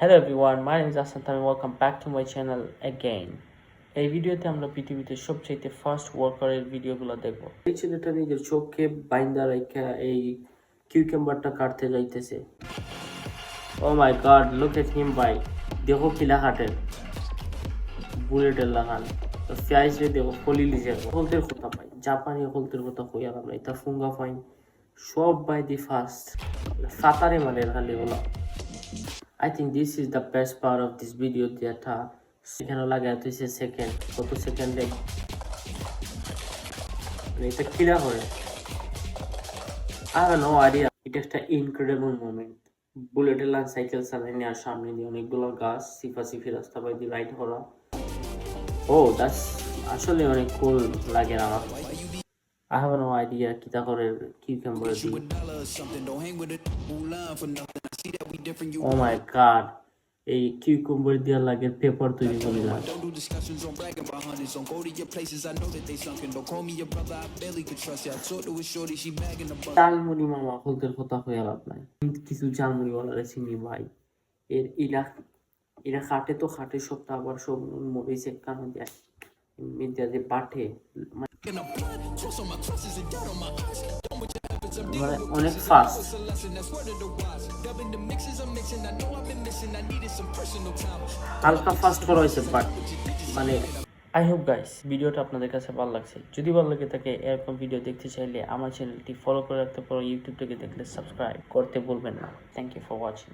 Hello everyone, my name is Asant and welcome back to my channel again. এই ভিডিওতে আমরা পৃথিবীতে সবচেয়ে ফাস্ট ওয়ার্কারের ভিডিওগুলো দেখব। এই ছেলেটা নিজের চোখে বাইন্দা রাখা এই কিউকাম্বারটা কাটতে যাইতেছে। ও মাই গড, লুক এট হিম ভাই, দেখো কিলা হাটে বুলেটের লাগান তো ফ্যাইস রে দেখো ফলি লিজে হলতের কথা পাই জাপানি হলতের কথা কই আর আমরা এটা ফুঙ্গা পাই সব বাই দি ফাস্ট সাতারে মানে খালি হলো। I think this is the best part of this video যেটা সেখানে লাগাই হইছে সেকেন্ড কত সেকেন্ডে এটা কিলা করে I have no idea. এটা একটা ইনক্রেডিবল মোমেন্ট। বুলেটের লাইন সাইকেল চালাই নিয়ে আর সামনে দিয়ে অনেকগুলো গাছ সিফি রাস্তা বাই দিয়ে রাইড করা। ও দ্যাটস আসলে অনেক কুল লাগে আমার। I have no idea কিতা করে কিউকাম্বার দিয়ে। Oh my god, এই কিউকাম্বার দিয়া লাগে পেপার তৈরি করে না। জালমুড়ি মামা হলদের কথা হয়ে লাভ নাই, কিছু জালমুড়ি ওয়ালারে চিনি ভাই। এরা খাটে তো খাটে সবটা আবার সব মরিচের কারণ দেয় মিডিয়া যে বাটে মানে অনেক ফাস্ট। হালকা ফাস্ট করা হয়েছে বাট মানে আই হোপ গাইস ভিডিওটা আপনাদের কাছে ভালো লাগছে। যদি ভালো লাগে থাকে এরকম ভিডিও দেখতে চাইলে আমার চ্যানেলটি ফলো করে রাখতে পারো। ইউটিউব থেকে দেখলে সাবস্ক্রাইব করতে ভুলবেন না। Thank you for watching.